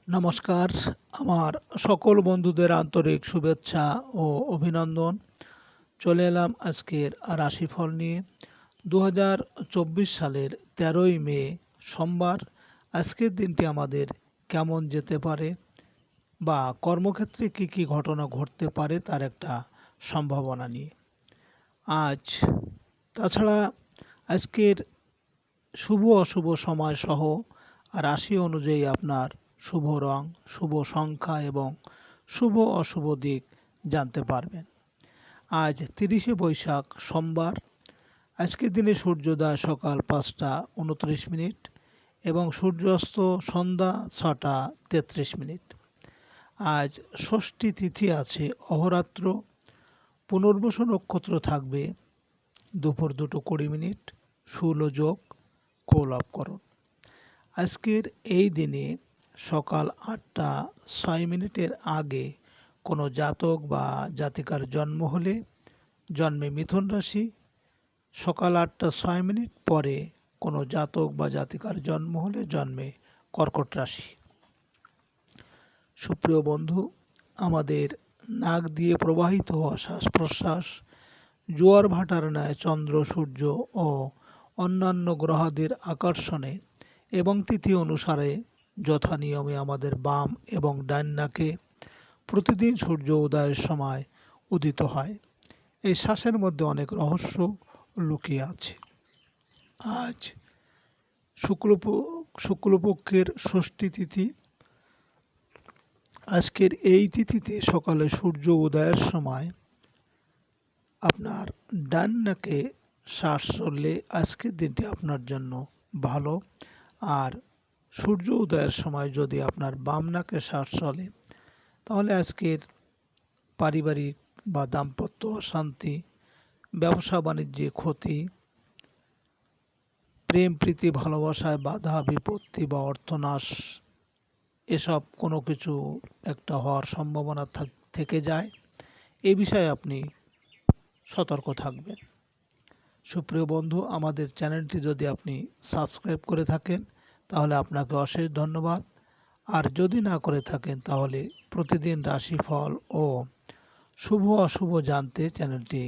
নমস্কার, আমার সকল বন্ধুদের আন্তরিক শুভেচ্ছা ও অভিনন্দন। চলে এলাম আজকের রাশিফল নিয়ে। 2024 সালের 13ই মে সোমবার। আজকের দিনটি আমাদের কেমন যেতে পারে বা কর্মক্ষেত্রে কি কি ঘটনা ঘটতে পারে তার একটা সম্ভাবনা নিয়ে আজ। তাছাড়া আজকের শুভ অশুভ সময় সহ রাশি অনুযায়ী আপনার শুভ রং, শুভ সংখ্যা এবং শুভ অশুভ দিক জানতে পারবেন। আজ 30শে বৈশাখ সোমবার। আজকের দিনে সূর্যোদয় সকাল 5টা 29 মিনিট এবং সূর্যাস্ত সন্ধ্যা 6টা 33 মিনিট। আজ ষষ্ঠী তিথি আছে অহরাত্র। পুনর্বসু নক্ষত্র থাকবে দুপুর 2টা 20 মিনিট। শূল যোগ কৌলবকরণ। আজকের এই দিনে সকাল 8টা 6 মিনিটের আগে কোনো জাতক বা জাতিকার জন্ম হলে জন্মে মিথুন রাশি, সকাল 8টা 6 মিনিট পরে কোনো জাতক বা জাতিকার জন্ম হলে জন্মে কর্কট রাশি। সুপ্রিয় বন্ধু, আমাদের নাক দিয়ে প্রবাহিত হওয়া শ্বাস প্রশ্বাস জোয়ার ভাটার ন্যায় চন্দ্র, সূর্য ও অন্যান্য গ্রহাদির আকর্ষণে এবং তিথি অনুসারে যথানিয়মে আমাদের বাম এবং ডান নাকে প্রতিদিন সূর্য উদয়ের সময় উদিত হয়। এই শ্বাসের মধ্যে অনেক রহস্য লুকিয়ে আছে। আজ শুক্লপক্ষের ষষ্ঠী তিথি। আজকের এই তিথিতে সকালে সূর্য উদয়ের সময় আপনার ডান নাকে শ্বাস চললে আজকের দিনটি আপনার জন্য ভালো। আর সূর্য উদয়ের সময় যদি আপনার বাম নাকে শ্বাস চলে তাহলে আজকের পারিবারিক বা দাম্পত্য অশান্তি, ব্যবসা বাণিজ্যে ক্ষতি, প্রেম প্রীতি ভালোবাসায় বাধা বিপত্তি বা অর্থনাশ, এসব কোনো কিছু একটা হওয়ার সম্ভাবনা থেকে যায়। এই বিষয়ে আপনি সতর্ক থাকবেন। সুপ্রিয় বন্ধু, আমাদের চ্যানেলটি যদি আপনি সাবস্ক্রাইব করে থাকেন তাহলে আপনাকে অশেষ ধন্যবাদ। আর যদি না করে থাকেন তাহলে প্রতিদিন রাশিফল ও শুভ অশুভ জানতে চ্যানেলটি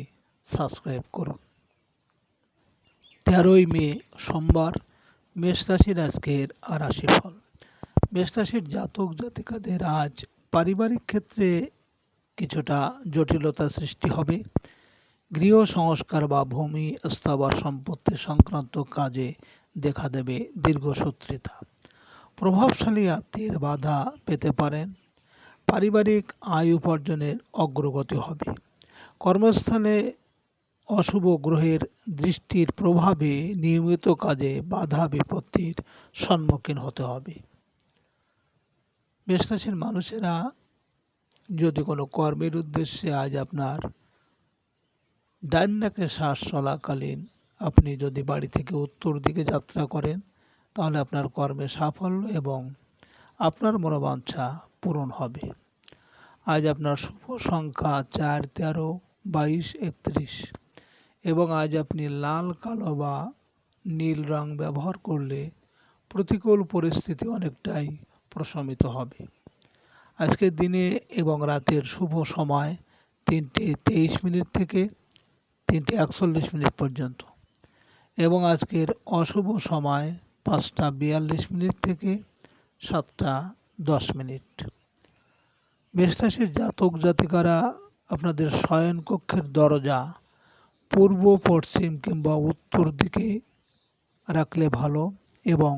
সাবস্ক্রাইব করুন। 13ই মে সোমবার। মেষ রাশির আজকের রাশিফল। মেষ রাশির জাতক জাতিকাদের আজ পারিবারিক ক্ষেত্রে কিছুটা জটিলতা সৃষ্টি হবে। গৃহ সংস্কার বা ভূমি স্থাবর সম্পত্তি সংক্রান্ত কাজে দেখা দেবে দীর্ঘসূত্রিতা। প্রভাবশালী আত্মীয়ের বাধা পেতে পারেন। পারিবারিক আয় উপার্জনের অগ্রগতি হবে। কর্মস্থলে অশুভ গ্রহের দৃষ্টির প্রভাবে নিয়মিত কাজে বাধা বিপত্তির সম্মুখীন হতে হবে। মেষ রাশির মানুষেরা যদি কোনো কর্মের উদ্দেশ্যে আজ আপনার ডান নাকে শ্বাস চলাকালীন আপনি যদি বাড়ি থেকে উত্তর দিকে যাত্রা করেন তাহলে আপনার কর্মে সাফল্য এবং আপনার মনোবাঞ্ছা পূরণ হবে। আজ আপনার শুভ সংখ্যা 4, 13, 22, 31 এবং আজ আপনি লাল, কালো বা নীল রং ব্যবহার করলে প্রতিকূল পরিস্থিতি অনেকটাই প্রশমিত হবে। আজকের দিনে এবং রাতের শুভ সময় 3টা 23 মিনিট থেকে 3টা 41 মিনিট পর্যন্ত এবং আজকের অশুভ সময় 5টা 42 মিনিট থেকে 7টা 10 মিনিট। মেষ রাশির জাতক জাতিকারা আপনাদের শয়নকক্ষের দরজা পূর্ব, পশ্চিম কিংবা উত্তর দিকে রাখলে ভালো এবং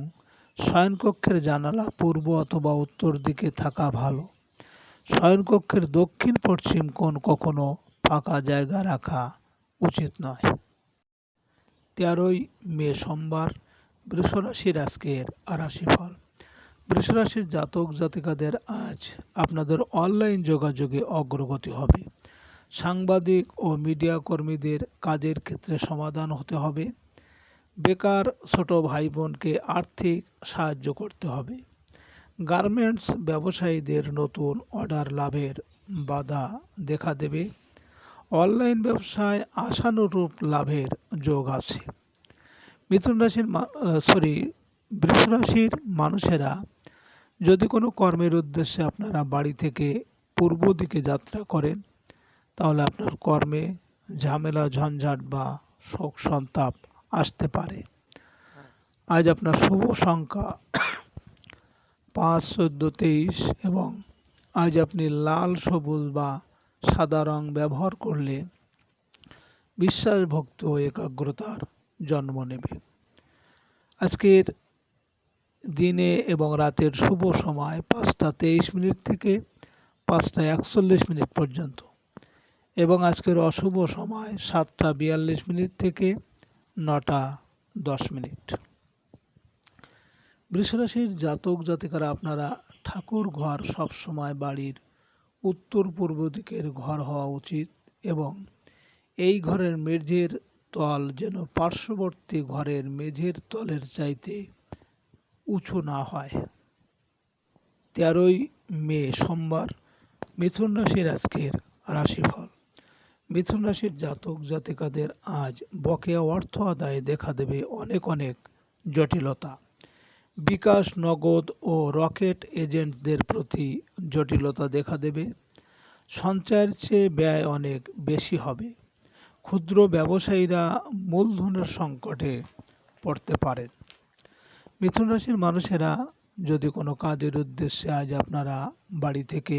শয়নকক্ষের জানালা পূর্ব অথবা উত্তর দিকে থাকা ভালো। শয়নকক্ষের দক্ষিণ পশ্চিম কোণ কখনো ফাঁকা জায়গা রাখা উচিত নয়। 13ই মে সোমবার। বৃষ রাশির আজকের রাশিফল। বৃষ রাশির জাতক জাতিকাদের আজ আপনাদের অনলাইন যোগাযোগে অগ্রগতি হবে। সাংবাদিক ও মিডিয়া কর্মীদের কাজের ক্ষেত্রে সমাধান হতে হবে। বেকার ছোট ভাই বোনকে আর্থিক সাহায্য করতে হবে। গার্মেন্টস ব্যবসায়ীদের নতুন অর্ডার লাভের বাধা দেখা দেবে। অনলাইন ব্যবসায় আশানুরূপ লাভের যোগ আছে। বৃষ রাশির মানুষেরা যদি কোনো কর্মের উদ্দেশ্যে আপনারা বাড়ি থেকে পূর্ব দিকে যাত্রা করেন, তাহলে আপনার কর্মে ঝামেলা ঝঞ্ঝাট বা শোক সন্তাপ আসতে পারে। আজ আপনার শুভ সংখ্যা ৫, ১৪, ২৩ এবং আজ আপনি লাল, সবুজ বা সাদা রং ব্যবহার করলে বিশ্বাস, ভক্তি ও একাগ্রতার জন্ম নেবে। আজকের দিনে এবং রাতের শুভ সময় ৫টা ২৩ মিনিট থেকে ৫টা ৪১ মিনিট পর্যন্ত এবং আজকের অশুভ সময় ৭টা ৪২ মিনিট থেকে ৯টা ১০ মিনিট। বৃষরাশির জাতক জাতিকারা আপনারা ঠাকুর ঘর সবসময় বাড়ির উত্তর পূর্ব দিকের ঘর হওয়া উচিত এবং এই ঘরের মেঝের তল যেন পার্শ্ববর্তী ঘরের মেঝের তলের চাইতে উঁচু না হয়। ১৩ই মে সোমবার মিথুন রাশির আজকের রাশিফল। মিথুন রাশির জাতক জাতিকাদের আজ বকেয়া অর্থ আদায়ে দেখা দেবে অনেক অনেক জটিলতা। বিকাশ, নগদ ও রকেট এজেন্টদের প্রতি জটিলতা দেখা দেবে। সঞ্চয়ের চেয়ে ব্যয় অনেক বেশি হবে। ক্ষুদ্র ব্যবসায়ীরা মূলধনের সংকটে পড়তে পারেন। মিথুন রাশির মানুষেরা যদি কোনো কাজের উদ্দেশ্যে আজ আপনারা বাড়ি থেকে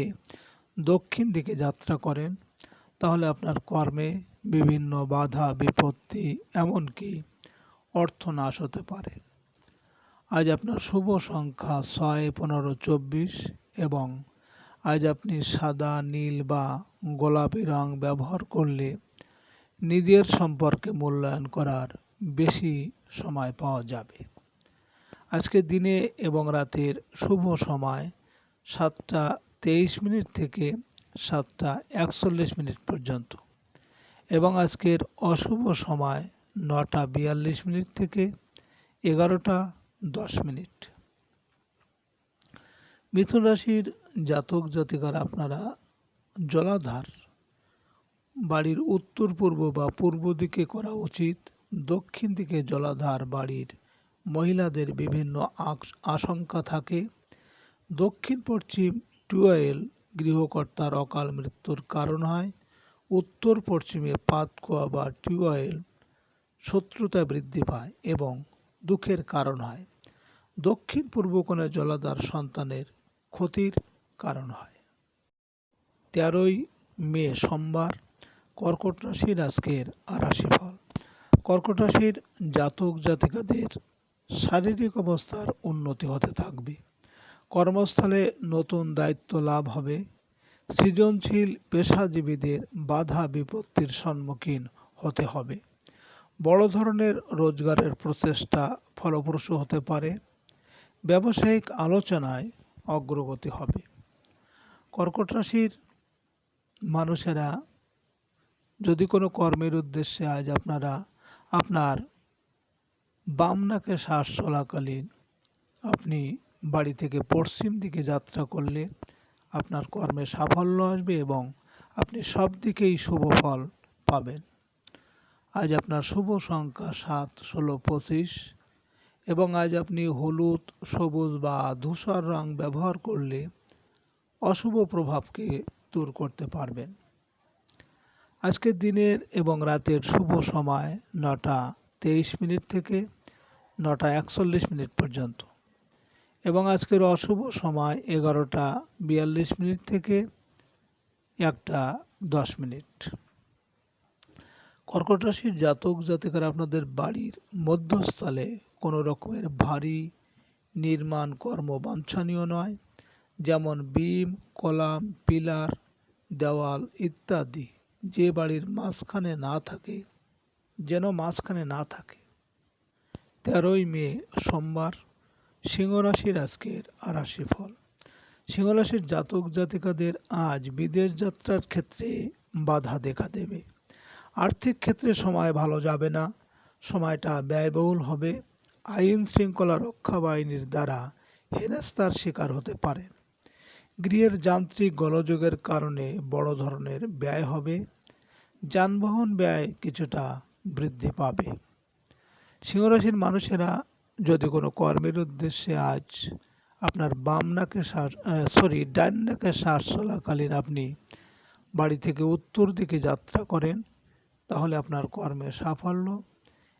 দক্ষিণ দিকে যাত্রা করেন, তাহলে আপনার কর্মে বিভিন্ন বাধা বিপত্তি এমনকি অর্থনাশ হতে পারে। আজ আপনার শুভ সংখ্যা ৬, ১৫, ২৪ এবং আজ আপনি সাদা, নীল বা গোলাপি রং ব্যবহার করলে নিজের সম্পর্কে মূল্যায়ন করার বেশি সময় পাওয়া যাবে। আজকের দিনে এবং রাতের শুভ সময় ৭টা ২৩ মিনিট থেকে ৭টা ৪১ মিনিট পর্যন্ত এবং আজকের অশুভ সময় ৯টা ৪২ মিনিট থেকে ১১টা ১০ মিনিট। মিথুন রাশির জাতক জাতিকারা আপনারা জলাধার বাড়ির উত্তর পূর্ব বা পূর্ব দিকে করা উচিত। দক্ষিণ দিকে জলাধার বাড়ির মহিলাদের বিভিন্ন আশঙ্কা থাকে। দক্ষিণ পশ্চিম টিউবওয়েল গৃহকর্তার অকাল মৃত্যুর কারণ হয়। উত্তর পশ্চিমে পাতকুয়া বা টিউবওয়েল শত্রুতা বৃদ্ধি পায় এবং দুঃখের কারণ হয়। দক্ষিণ পূর্ব কোণে জলাধার সন্তানের ক্ষতির কারণ হয়। ১৩ই মে সোমবার কর্কট রাশির আজকের রাশিফল। কর্কট রাশির জাতক জাতিকাদের শারীরিক অবস্থার উন্নতি হতে থাকবে। কর্মস্থলে নতুন দায়িত্ব লাভ হবে। সৃজনশীল পেশাজীবীদের বাধা বিপত্তির সম্মুখীন হতে হবে। বড় ধরনের রোজগারের প্রচেষ্টা ফলপ্রসূ হতে পারে। ব্যবসায়িক আলোচনায় অগ্রগতি হবে। কর্কট রাশির মানুষেরা যদি কোনো কর্মের উদ্দেশ্যে আজ আপনারা আপনার বাম নাকে শ্বাস চলাকালীন আপনি বাড়ি থেকে পশ্চিম দিকে যাত্রা করলে আপনার কর্মে সাফল্য আসবে এবং আপনি সব দিকেই শুভ ফল পাবেন। আজ আপনার শুভ সংখ্যা ৭, ১৬, ২৫ এবং আজ আপনি হলুদ, সবুজ বা ধূসর রং ব্যবহার করলে অশুভ প্রভাবকে দূর করতে পারবেন। আজকের দিনের এবং রাতের শুভ সময় ৯টা ২৩ মিনিট থেকে ৯টা ৪১ মিনিট পর্যন্ত এবং আজকের অশুভ সময় ১১টা ৪২ মিনিট থেকে ১টা ১০ মিনিট। কর্কট রাশির জাতক জাতিকারা আপনাদের বাড়ির মধ্যস্থলে কোনো রকমের ভারী নির্মাণ কর্ম বাঞ্ছনীয় নয়, যেমন বিম, কলাম, পিলার, দেওয়াল ইত্যাদি যে বাড়ির মাঝখানে না থাকে, যেন মাঝখানে না থাকে। ১৩ই মে সোমবার সিংহ রাশির আজকের রাশিফল। সিংহ রাশির জাতক জাতিকাদের আজ বিদেশ যাত্রার ক্ষেত্রে বাধা দেখা দেবে। আর্থিক ক্ষেত্রে সময় ভালো যাবে না, সময়টা ব্যয়বহুল হবে। আইন শৃঙ্খলা রক্ষা বাহিনীর দ্বারা হেনস্থার শিকার হতে পারেন। গৃহের যান্ত্রিক গোলযোগের কারণে বড় ধরনের ব্যয় হবে। যানবাহন ব্যয় কিছুটা বৃদ্ধি পাবে। সিংহ রাশির মানুষেরা যদি কোনো কর্মের উদ্দেশ্যে আজ আপনার ডান নাকে শ্বাস চলাকালীন আপনি বাড়ি থেকে উত্তর দিকে যাত্রা করেন, তাহলে আপনার কর্মে সাফল্য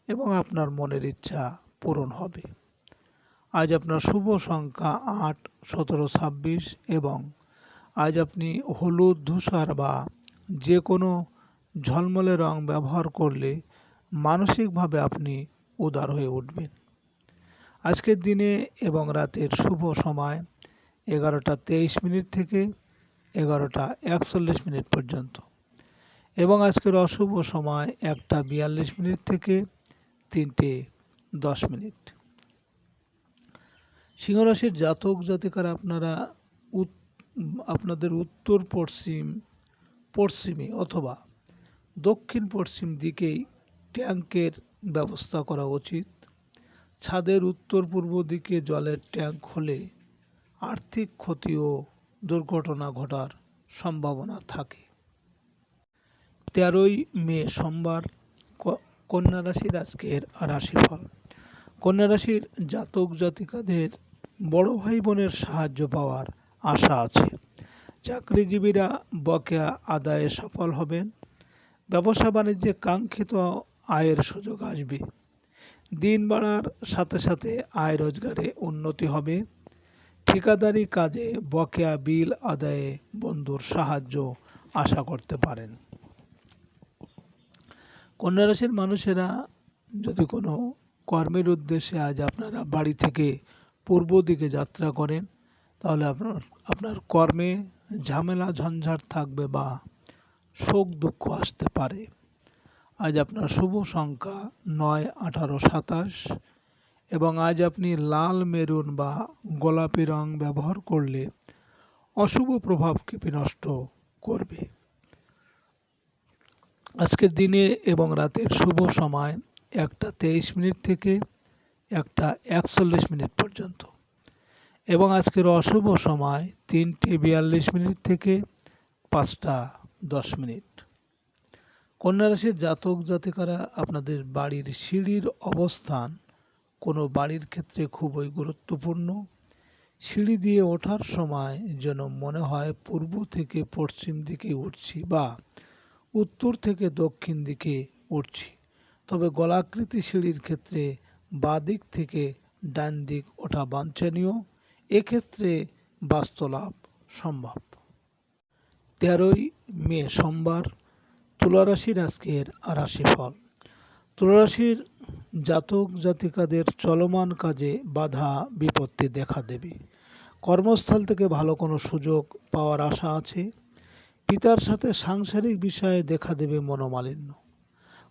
এবং আপনার মনের ইচ্ছা পূরণ হবে। আজ আপনার শুভ সংখ্যা ৮, ১৭, ২৬ এবং আজ আপনি হলুদ, ধূসর বা যে কোনো ঝলমলে রং ব্যবহার করলে মানসিকভাবে আপনি উদার হয়ে উঠবেন। আজকের দিনে এবং রাতের শুভ সময় 11:23 থেকে 11:41 পর্যন্ত এবং আজকের অশুভ সময় 1:42 থেকে 3:10। সিংহ রাশির জাতক জাতিকারা আপনাদের উত্তর পশ্চিমে অথবা দক্ষিণ পশ্চিম দিকেই ট্যাঙ্কের ব্যবস্থা করা উচিত। ছাদের উত্তর পূর্ব দিকে জলের ট্যাঙ্ক হলে আর্থিক ক্ষতি ও দুর্ঘটনা ঘটার সম্ভাবনা থাকে। 13ই মে সোমবার, কন্যা রাশির আজকের রাশিফল। কন্যা রাশির জাতক জাতিকাদের বড় ভাই বোনের সাহায্য পাওয়ার আশা আছে। চাকরিজীবীরা বকেয়া আদায়ে সফল হবেন। ব্যবসা বাণিজ্যে কাঙ্ক্ষিত আয়ের সুযোগ আসবে। দিন বাড়ার সাথে সাথে আয় রোজগারে উন্নতি হবে। ঠিকাদারি কাজে বকেয়া বিল আদায়ে বন্ধুর সাহায্য আশা করতে পারেন। কন্যা রাশির মানুষেরা যদি কোনো কর্মের উদ্দেশ্যে আজ আপনারা বাড়ি থেকে পূর্ব দিকে যাত্রা করেন, তাহলে আপনার কর্মে ঝামেলা ঝঞ্ঝাট থাকবে বা শোক দুঃখ আসতে পারে। আজ আপনার শুভ সংখ্যা ৯, ১৮, ২৭ এবং আজ আপনি লাল, মেরুন বা গোলাপি রং ব্যবহার করলে অশুভ প্রভাবকে বিনষ্ট করবে। আজকের দিনে এবং রাতের শুভ সময় 1:23 থেকে 1:41 পর্যন্ত এবং আজকের অশুভ সময় 3:42 থেকে 5:10। কন্যা রাশির জাতক জাতিকারা আপনাদের বাড়ির সিঁড়ির অবস্থান কোনো বাড়ির ক্ষেত্রে খুবই গুরুত্বপূর্ণ। সিঁড়ি দিয়ে ওঠার সময় যেন মনে হয় পূর্ব থেকে পশ্চিম দিকে উঠছি বা উত্তর থেকে দক্ষিণ দিকে উঠছি। তবে গোলাকৃতি সিঁড়ির ক্ষেত্রে বাঁ দিক থেকে ডান দিক ওঠা বাঞ্ছনীয়। এক্ষেত্রে বাস্তুলাভ সম্ভব। 13ই মে সোমবার, তুলা রাশির আজকের রাশিফল। তুলা রাশির জাতক জাতিকাদের চলমান কাজে বাধা বিপত্তি দেখা দেবে। কর্মস্থল থেকে ভালো কোনো সুযোগ পাওয়ার আশা আছে। পিতার সাথে সাংসারিক বিষয়ে দেখা দেবে মনোমালিন্য।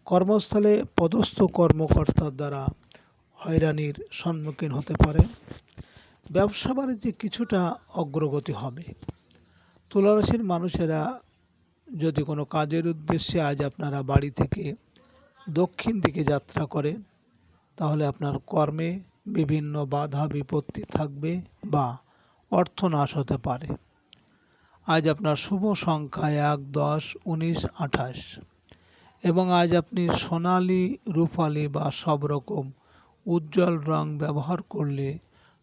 কর্মস্থলে পদস্থ কর্মকর্তার দ্বারা হয়রানির সম্মুখীন হতে পারে। ব্যবসা বাণিজ্যে কিছুটা অগ্রগতি হবে। তুলা রাশির মানুষেরা যদি কোনো কাজের উদ্দেশ্যে আজ আপনারা বাড়ি থেকে দক্ষিণ দিকে যাত্রা করেন, তাহলে আপনার কর্মে বিভিন্ন বাধা বিপত্তি থাকবে বা অর্থনাশ হতে পারে। আজ আপনার শুভ সংখ্যা ১, ১০, ১৯, ২৮ এবং আজ আপনি সোনালী, রূপালী বা সব রকম উজ্জ্বল রং ব্যবহার করলে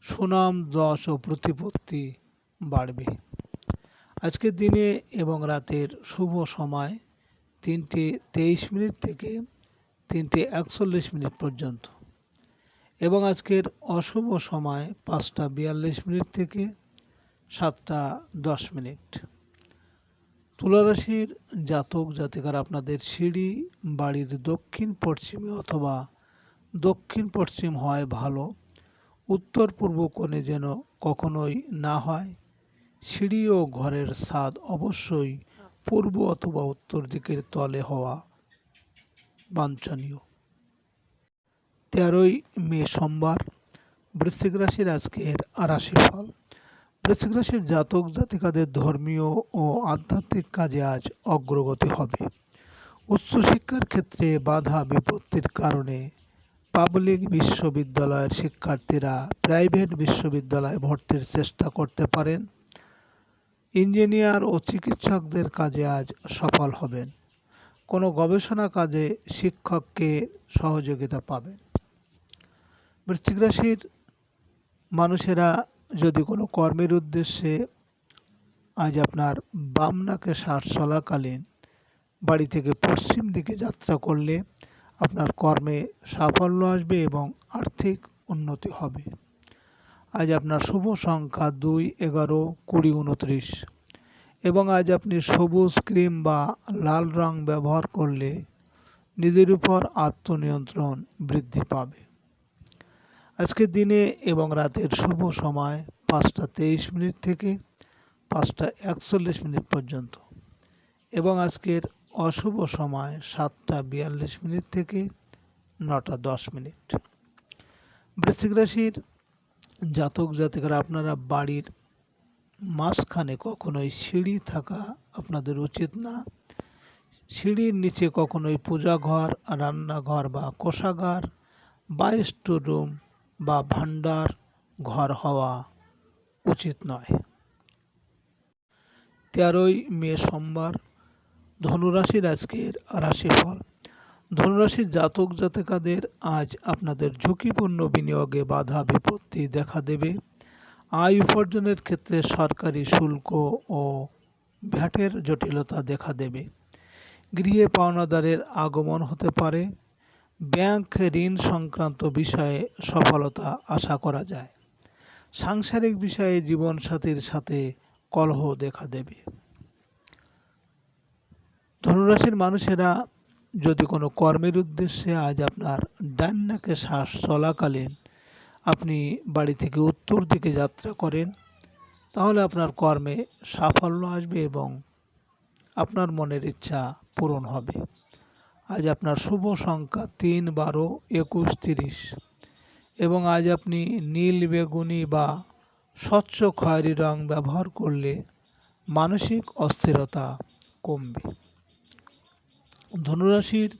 সুনাম, যশ ও প্রতিপত্তি বাড়বে। আজকের দিনে এবং রাতের শুভ সময় 3:23 থেকে 3:41 পর্যন্ত এবং আজকের অশুভ সময় 5:42 থেকে 7:10। তুলা রাশির জাতক জাতিকারা আপনাদের সিঁড়ি বাড়ির দক্ষিণ পশ্চিমে অথবা দক্ষিণ পশ্চিম হয় ভালো। উত্তর পূর্ব কোণে যেন কখনোই না হয়। সিঁড়ি ও ঘরের ছাদ অবশ্যই পূর্ব অথবা উত্তর দিকের তলে হওয়া বাঞ্ছনীয়। 13ই মে সোমবার, বৃশ্চিক রাশির আজকের রাশিফল। বৃশ্চিক রাশির জাতক জাতিকাদের ধর্মীয় ও আধ্যাত্মিক কাজে আজ অগ্রগতি হবে। উচ্চশিক্ষার ক্ষেত্রে বাধা বিপত্তির কারণে পাবলিক বিশ্ববিদ্যালয়ের শিক্ষার্থীরা প্রাইভেট বিশ্ববিদ্যালয়ে ভর্তির চেষ্টা করতে পারেন। ইঞ্জিনিয়ার ও চিকিৎসকদের কাজে আজ সফল হবেন। কোনো গবেষণা কাজে শিক্ষককে সহযোগিতা পাবেন। বৃশ্চিক রাশির মানুষেরা যদি কোনো কর্মের উদ্দেশ্যে আজ আপনার বাম নাকে শ্বাস চলাকালীন বাড়ি থেকে পশ্চিম দিকে যাত্রা করলে আপনার কর্মে সাফল্য আসবে এবং আর্থিক উন্নতি হবে। আজ আপনার শুভ সংখ্যা 2, 11, 20, 29 এবং আজ আপনি সবুজ, ক্রিম বা লাল রং ব্যবহার করলে নিজের উপর আত্মনিয়ন্ত্রণ বৃদ্ধি পাবে। আজকের দিনে এবং রাতের শুভ সময় 5টা 23 মিনিট থেকে 5টা 41 মিনিট পর্যন্ত এবং আজকের অশুভ সময় 7টা 42 মিনিট থেকে 9টা 10 মিনিট। বৃশ্চিক রাশির জাতক জাতিকারা, আপনারা বাড়ির মাঝখানে কখনোই সিঁড়ি থাকা আপনাদের উচিত না। সিঁড়ির নিচে কখনোই পূজাঘর, রান্নাঘর বা কোষাগার বা স্টোর রুম বা ভান্ডার ঘর হওয়া উচিত নয়। 13ই মে সোমবার, ধনুরাশির আজকের রাশিফল। ধনুরাশির জাতক জাতিকাদের আজ আপনাদের ঝুঁকিপূর্ণ বিনিয়োগে বাধা বিপত্তি দেখা দেবে। আয় উপার্জনের ক্ষেত্রে সরকারি শুল্ক ও ভ্যাটের জটিলতা দেখা দেবে। গৃহে পাওনাদারের আগমন হতে পারে। ব্যাংক ঋণ সংক্রান্ত বিষয়ে সফলতা আশা করা যায়। সাংসারিক বিষয়ে জীবনসাথীর সাথে কলহ দেখা দেবে। ধনুরাশির মানুষেরা যদি কোনো কর্মের উদ্দেশ্যে আজ আপনার ডান নাকে শ্বাস চলাকালীন আপনি বাড়ি থেকে উত্তর দিকে যাত্রা করেন, তাহলে আপনার কর্মে সাফল্য আসবে এবং আপনার মনের ইচ্ছা পূরণ হবে। আজ আপনার শুভ সংখ্যা 3, 12, 21, 30 এবং আজ আপনি নীল, বেগুনি বা স্বচ্ছ খয়েরি রং ব্যবহার করলে মানসিক অস্থিরতা কমবে। ধনুরাশির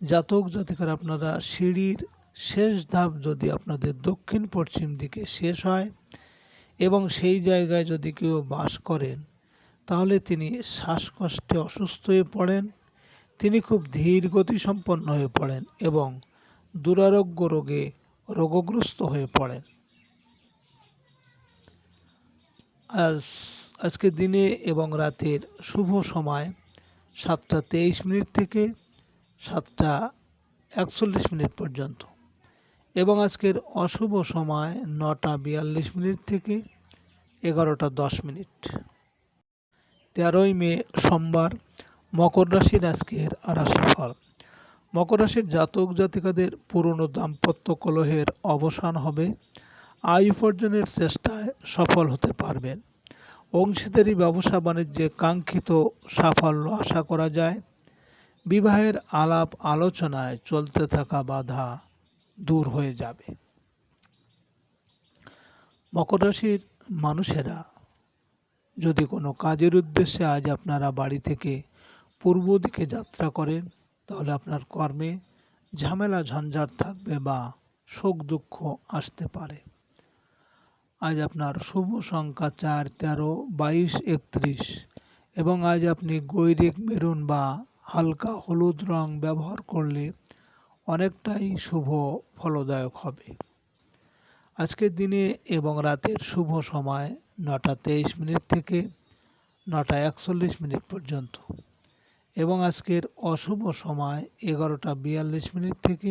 জাতক জাতিকারা, আপনারা সিঁড়ির শেষ ধাপ যদি আপনাদের দক্ষিণ পশ্চিম দিকে শেষ হয় এবং সেই জায়গায় যদি কেউ বাস করেন, তাহলে তিনি শ্বাসকষ্টে অসুস্থ হয়ে পড়েন, তিনি খুব ধীর গতিসম্পন্ন হয়ে পড়েন এবং দুরারোগ্য রোগে রোগগ্রস্ত হয়ে পড়েন। আজকের দিনে এবং রাতের শুভ সময় 7টা 23 মিনিট থেকে 7টা 41 মিনিট পর্যন্ত এবং আজকের অশুভ সময় 9টা 42 মিনিট থেকে 11টা 10 মিনিট। 13ই মে সোমবার, মকর রাশির আজকের রাশিফল। মকর রাশির জাতক জাতিকাদের পুরনো দাম্পত্য কলহের অবসান হবে। আয় উপার্জনের চেষ্টায় সফল হতে পারবেন। অংশীদারি ব্যবসা বাণিজ্যে কাঙ্ক্ষিত সাফল্য আশা করা যায়। বিবাহের আলাপ আলোচনায় চলতে থাকা বাধা দূর হয়ে যাবে। মকর রাশির মানুষেরা যদি কোনো কাজের উদ্দেশ্যে আজ আপনারা বাড়ি থেকে পূর্ব দিকে যাত্রা করেন, তাহলে আপনার কর্মে ঝামেলা ঝঞ্ঝাট থাকবে বা শোক দুঃখ আসতে পারে। আজ আপনার শুভ সংখ্যা 4, 13, 22, 31 এবং আজ আপনি গৈরিক মেরুন বা হালকা হলুদ রং ব্যবহার করলে অনেকটাই শুভ ফলদায়ক হবে। আজকের দিনে এবং রাতের শুভ সময় 9টা 23 মিনিট থেকে 9টা 41 মিনিট পর্যন্ত এবং আজকের অশুভ সময় 11টা 42 মিনিট থেকে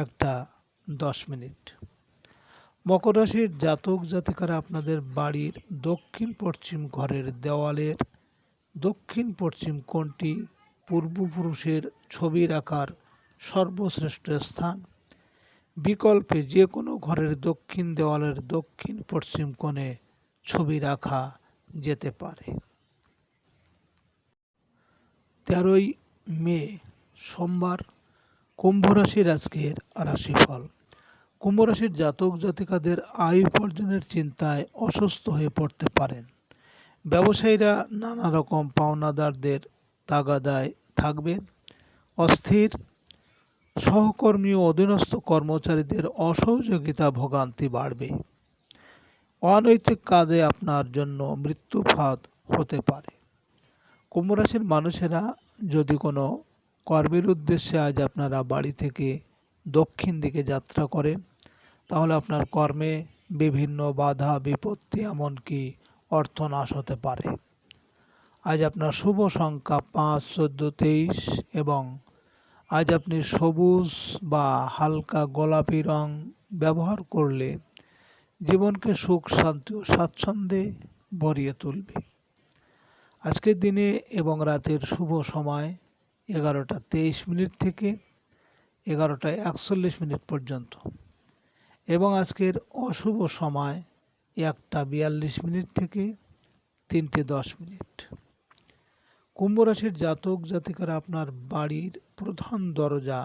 1টা 10 মিনিট। মকর রাশির জাতক জাতিকারা, আপনাদের বাড়ির দক্ষিণ পশ্চিম ঘরের দেওয়ালের দক্ষিণ পশ্চিম কোণটি পূর্বপুরুষের ছবি রাখার সর্বশ্রেষ্ঠ স্থান। বিকল্পে যে কোনো ঘরের দক্ষিণ দেওয়ালের দক্ষিণ পশ্চিম কোণে ছবি রাখা যেতে পারে। 13ই মে সোমবার, কুম্ভ রাশির আজকের রাশিফল। কুম্ভ রাশির জাতক জাতিকাদের আয় উপার্জনের চিন্তায় অসুস্থ হয়ে পড়তে পারেন। ব্যবসায়ীরা নানা রকম পাওনাদারদের তাগাদায় থাকবেন। অস্থির সহকর্মী ও অধীনস্থ কর্মচারীদের অসহযোগিতা ভোগান্তি বাড়বে। অনৈতিক কাজে আপনার জন্য মৃত্যু ফাঁদ হতে পারে। কুম্ভ রাশির মানুষেরা যদি কোনো কর্মের উদ্দেশ্যে আজ আপনারা বাড়ি থেকে দক্ষিণ দিকে যাত্রা করেন, তাহলে আপনার কর্মে বিভিন্ন বাধা বিপত্তি এমনকি অর্থনাশ হতে পারে। আজ আপনার শুভ সংখ্যা ৫, ১৪, ২৩ এবং আজ আপনি সবুজ বা হালকা গোলাপি রং ব্যবহার করলে জীবনকে সুখ শান্তি ও স্বাচ্ছন্দ্যে ভরিয়ে তুলবে। আজকের দিনে এবং রাতের শুভ সময় 11টা 23 মিনিট থেকে 11টা 41 মিনিট পর্যন্ত এবং আজকের অশুভ সময় 1টা 42 মিনিট থেকে 3টে 10 মিনিট। কুম্ভ রাশির জাতক জাতিকারা আপনার বাড়ির প্রধান দরজা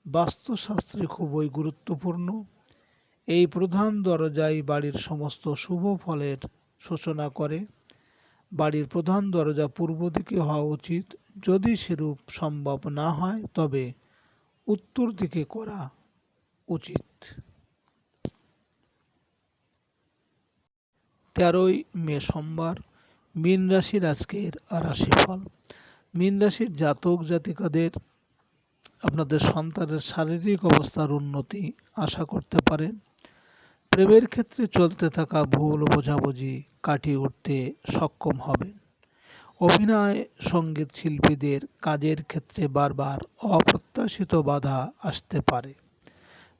বাস্তুশাস্ত্রে খুবই গুরুত্বপূর্ণ। এই প্রধান দরজাই বাড়ির সমস্ত শুভ ফলের সূচনা করে। বাড়ির প্রধান দরজা পূর্ব দিকে হওয়া উচিত। যদি সেরূপ সম্ভব না হয় তবে উত্তর দিকে করা উচিত। 13ই মে সোমবার মীন রাশির আজকের রাশিফল। মীন রাশির জাতক জাতিকাদের আপনাদের সন্তানের শারীরিক অবস্থার উন্নতি আশা করতে পারেন। প্রেমের ক্ষেত্রে চলতে থাকা ভুল বোঝাবুঝি কাটিয়ে উঠতে সক্ষম হবেন। অভিনয় সঙ্গীত শিল্পীদের কাজের ক্ষেত্রে বারবার অপ্রত্যাশিত বাধা আসতে পারে।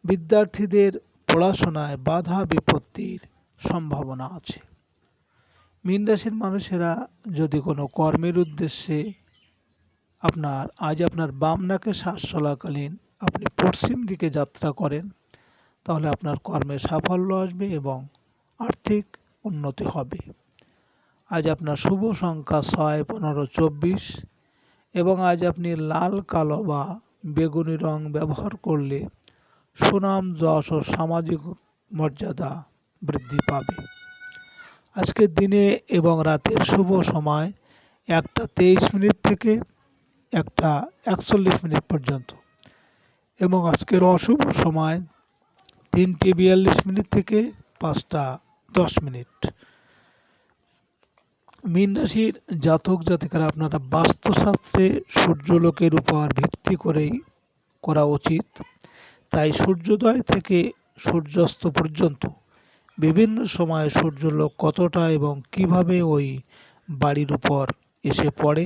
বিদ্যার্থীদের পড়াশোনায় বাধা বিপত্তির সম্ভাবনা আছে। মীন রাশির মানুষেরা যদি কোনো কর্মের উদ্দেশ্যে আজ আপনার বাম নাকে শ্বাস চলাকালীন আপনি পশ্চিম দিকে যাত্রা করেন তাহলে আপনার কর্মে সাফল্য আসবে এবং আর্থিক উন্নতি হবে। আজ আপনার শুভ সংখ্যা ৬, ১৫, ২৪ এবং আজ আপনি লাল, কালো বা বেগুনি রং ব্যবহার করলে সুনাম, যশ ও সামাজিক মর্যাদা বৃদ্ধি পাবে। আজকের দিনে এবং রাতের শুভ সময় 1টা 23 মিনিট থেকে 1টা 41 মিনিট পর্যন্ত এবং আজকের অশুভ সময় 3টে 42 মিনিট থেকে 5টা 10 মিনিট। মীন রাশির জাতক জাতিকারা আপনারা বাস্তুশাস্ত্রে সূর্যলোকের উপর ভিত্তি করেই করা উচিত। তাই সূর্যোদয় থেকে সূর্যাস্ত পর্যন্ত বিভিন্ন সময়ে সূর্যলোক কতটা এবং কিভাবে ওই বাড়ির উপর এসে পড়ে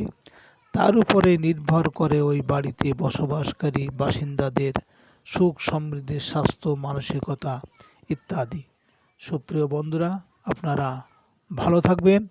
তার উপরে নির্ভর করে ওই বাড়িতে বসবাসকারী বাসিন্দাদের সুখ সমৃদ্ধি, স্বাস্থ্য, মানসিকতা ইত্যাদি। সুপ্রিয় বন্ধুরা, আপনারা ভালো থাকবেন।